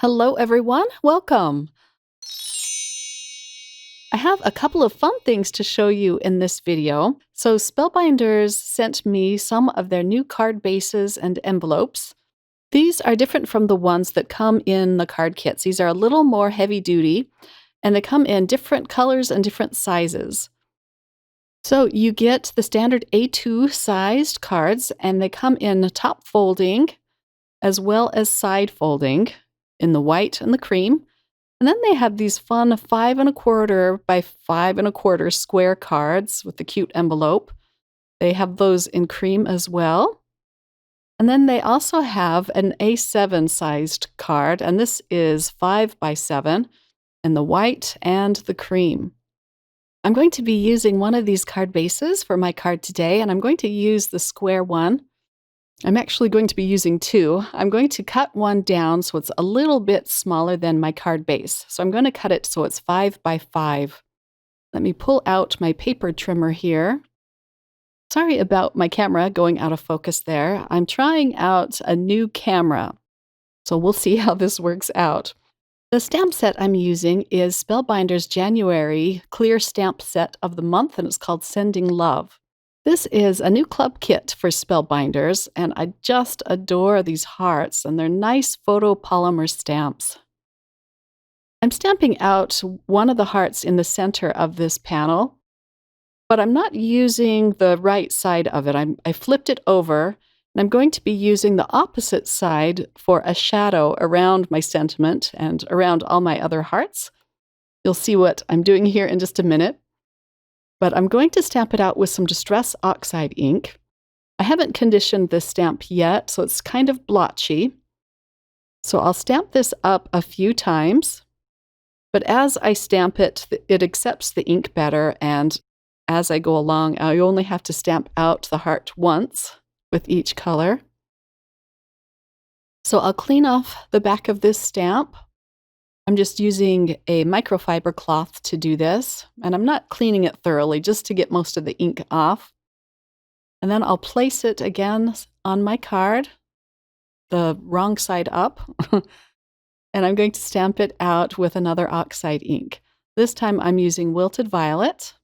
Hello, everyone. Welcome. I have a couple of fun things to show you in this video. So Spellbinders sent me some of their new card bases and envelopes. These are different from the ones that come in the card kits. These are a little more heavy duty, and they come in different colors and different sizes. So you get the standard A2 sized cards, and they come in top folding as well as side folding in the white and the cream. And then they have these fun 5 1/4 by 5 1/4 square cards with the cute envelope. They have those in cream as well. And then they also have an A7 sized card, and this is 5 by 7 in the white and the cream. I'm going to be using one of these card bases for my card today, and I'm going to use the square one. I'm actually going to be using two. I'm going to cut one down so it's a little bit smaller than my card base. So I'm going to cut it so it's 5 by 5. Let me pull out my paper trimmer here. Sorry about my camera going out of focus there. I'm trying out a new camera, so we'll see how this works out. The stamp set I'm using is Spellbinders January Clear Stamp Set of the Month, and it's called Sending Love. This is a new club kit for Spellbinders, and I just adore these hearts, and they're nice photopolymer stamps. I'm stamping out one of the hearts in the center of this panel, but I'm not using the right side of it. I flipped it over, and I'm going to be using the opposite side for a shadow around my sentiment and around all my other hearts. You'll see what I'm doing here in just a minute. But I'm going to stamp it out with some Distress Oxide ink. I haven't conditioned this stamp yet, so it's kind of blotchy. So I'll stamp this up a few times, but as I stamp it, it accepts the ink better, and as I go along, I only have to stamp out the heart once with each color. So I'll clean off the back of this stamp. I'm just using a microfiber cloth to do this, and I'm not cleaning it thoroughly just to get most of the ink off. And then I'll place it again on my card, the wrong side up, and I'm going to stamp it out with another oxide ink. This time I'm using Wilted Violet.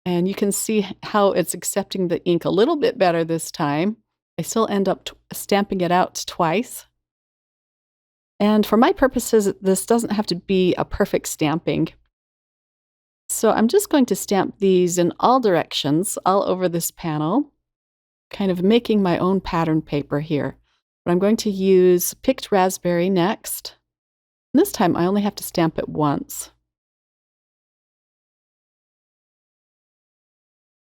And you can see how it's accepting the ink a little bit better this time. I still end up stamping it out twice. And for my purposes, this doesn't have to be a perfect stamping. So I'm just going to stamp these in all directions, all over this panel, kind of making my own pattern paper here. But I'm going to use Picked Raspberry next. And this time I only have to stamp it once.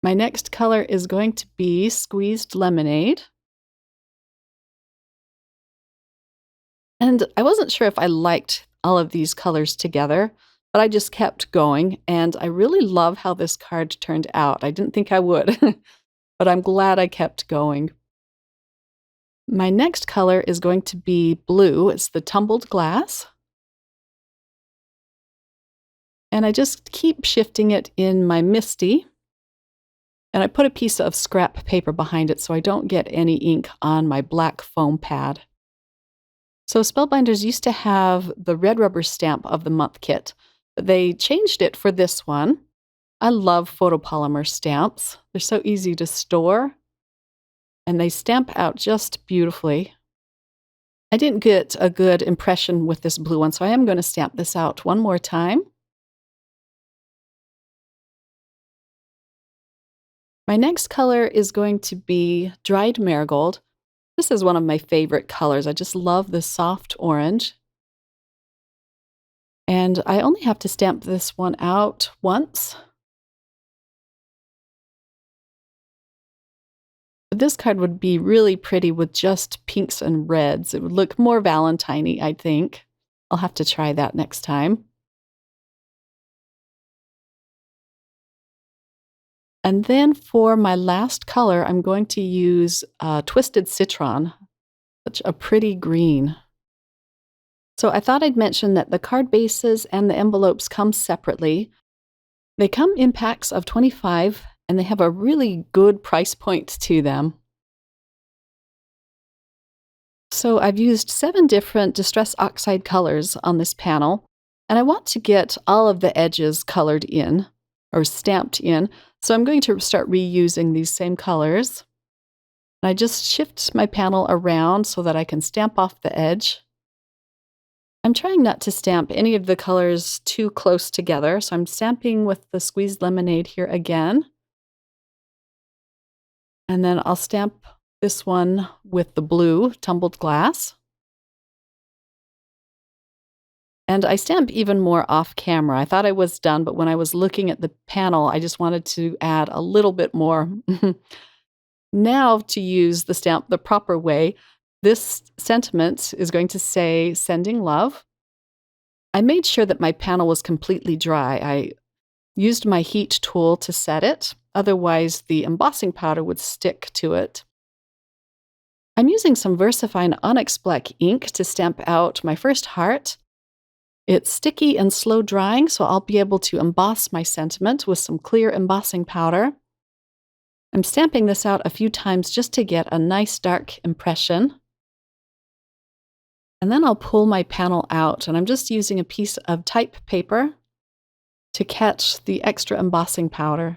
My next color is going to be Squeezed Lemonade. And I wasn't sure if I liked all of these colors together, but I just kept going, and I really love how this card turned out. I didn't think I would, but I'm glad I kept going. My next color is going to be blue. It's the Tumbled Glass. And I just keep shifting it in my Misty, and I put a piece of scrap paper behind it so I don't get any ink on my black foam pad. So Spellbinders used to have the red rubber stamp of the month kit, but they changed it for this one. I love photopolymer stamps. They're so easy to store, and they stamp out just beautifully. I didn't get a good impression with this blue one, so I am going to stamp this out one more time. My next color is going to be Dried Marigold. This is one of my favorite colors. I just love the soft orange. And I only have to stamp this one out once. But this card would be really pretty with just pinks and reds. It would look more Valentine-y, I think. I'll have to try that next time. And then for my last color, I'm going to use Twisted Citron, such a pretty green. So I thought I'd mention that the card bases and the envelopes come separately. They come in packs of 25, and they have a really good price point to them. So I've used 7 different Distress Oxide colors on this panel, and I want to get all of the edges colored in, or stamped in, so I'm going to start reusing these same colors. And I just shift my panel around so that I can stamp off the edge. I'm trying not to stamp any of the colors too close together, so I'm stamping with the squeezed lemonade here again. And then I'll stamp this one with the blue tumbled glass. And I stamp even more off camera. I thought I was done, but when I was looking at the panel, I just wanted to add a little bit more. Now, to use the stamp the proper way, this sentiment is going to say, "Sending love." I made sure that my panel was completely dry. I used my heat tool to set it, otherwise the embossing powder would stick to it. I'm using some VersaFine Onyx Black ink to stamp out my first heart. It's sticky and slow drying, so I'll be able to emboss my sentiment with some clear embossing powder. I'm stamping this out a few times just to get a nice dark impression. And then I'll pull my panel out, and I'm just using a piece of type paper to catch the extra embossing powder.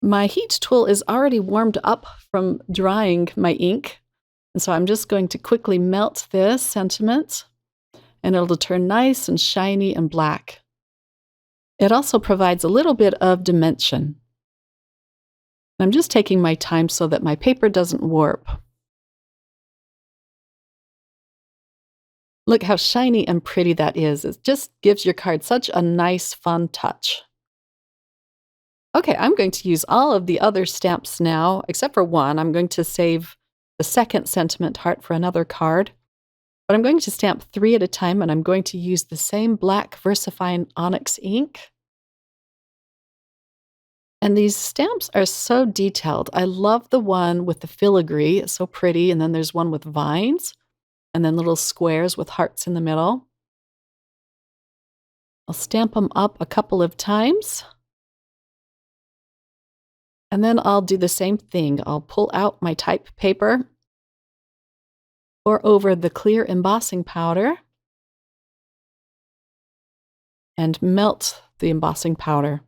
My heat tool is already warmed up from drying my ink, and so I'm just going to quickly melt this sentiment, and it'll turn nice and shiny and black. It also provides a little bit of dimension. I'm just taking my time so that my paper doesn't warp. Look how shiny and pretty that is. It just gives your card such a nice, fun touch. Okay, I'm going to use all of the other stamps now, except for one. I'm going to save the second sentiment heart for another card. But I'm going to stamp 3 at a time, and I'm going to use the same black VersaFine Onyx ink. And these stamps are so detailed. I love the one with the filigree. It's so pretty. And then there's one with vines, and then little squares with hearts in the middle. I'll stamp them up a couple of times. And then I'll do the same thing. I'll pull out my type paper, pour over the clear embossing powder, and melt the embossing powder.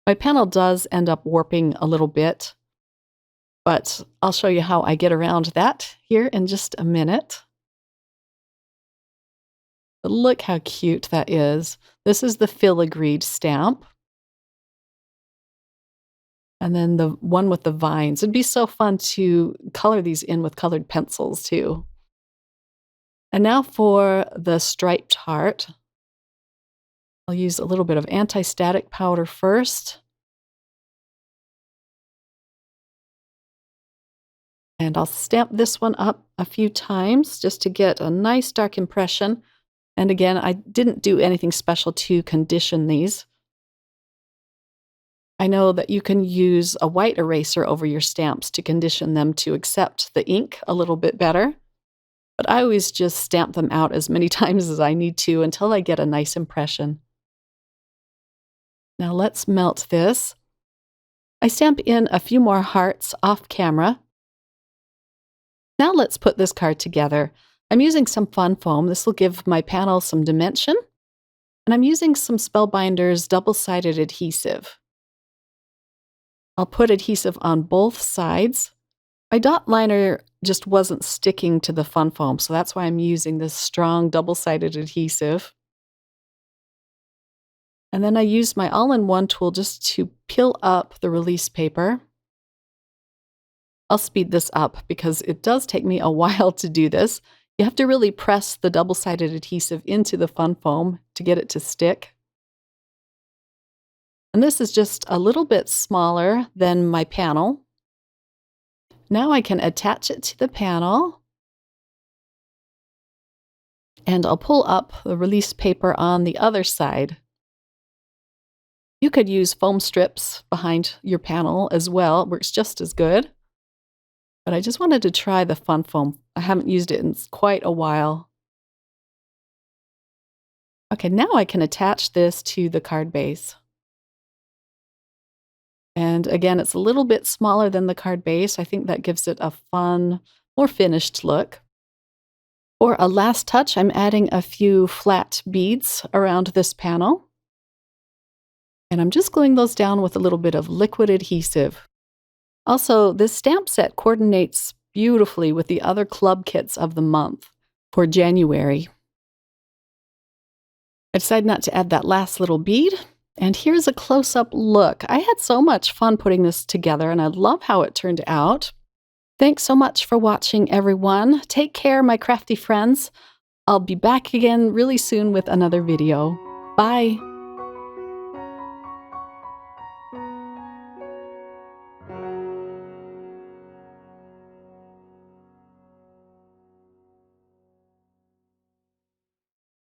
My panel does end up warping a little bit, but I'll show you how I get around that here in just a minute. But look how cute that is. This is the filigreed stamp. And then the one with the vines. It'd be so fun to color these in with colored pencils too. And now for the striped heart. I'll use a little bit of anti-static powder first. And I'll stamp this one up a few times just to get a nice dark impression. And again, I didn't do anything special to condition these. I know that you can use a white eraser over your stamps to condition them to accept the ink a little bit better. But I always just stamp them out as many times as I need to until I get a nice impression. Now let's melt this. I stamp in a few more hearts off camera. Now let's put this card together. I'm using some fun foam. This will give my panel some dimension. And I'm using some Spellbinders double-sided adhesive. I'll put adhesive on both sides. My dot liner just wasn't sticking to the fun foam, so that's why I'm using this strong double-sided adhesive. And then I use my all-in-one tool just to peel up the release paper. I'll speed this up because it does take me a while to do this. You have to really press the double-sided adhesive into the fun foam to get it to stick. And this is just a little bit smaller than my panel. Now I can attach it to the panel. And I'll pull up the release paper on the other side. You could use foam strips behind your panel as well. It works just as good. But I just wanted to try the fun foam. I haven't used it in quite a while. Okay, now I can attach this to the card base. And again, it's a little bit smaller than the card base. I think that gives it a fun, more finished look. For a last touch, I'm adding a few flat beads around this panel. And I'm just gluing those down with a little bit of liquid adhesive. Also, this stamp set coordinates beautifully with the other club kits of the month for January. I decided not to add that last little bead. And here's a close-up look. I had so much fun putting this together, and I love how it turned out. Thanks so much for watching, everyone. Take care, my crafty friends. I'll be back again really soon with another video. Bye.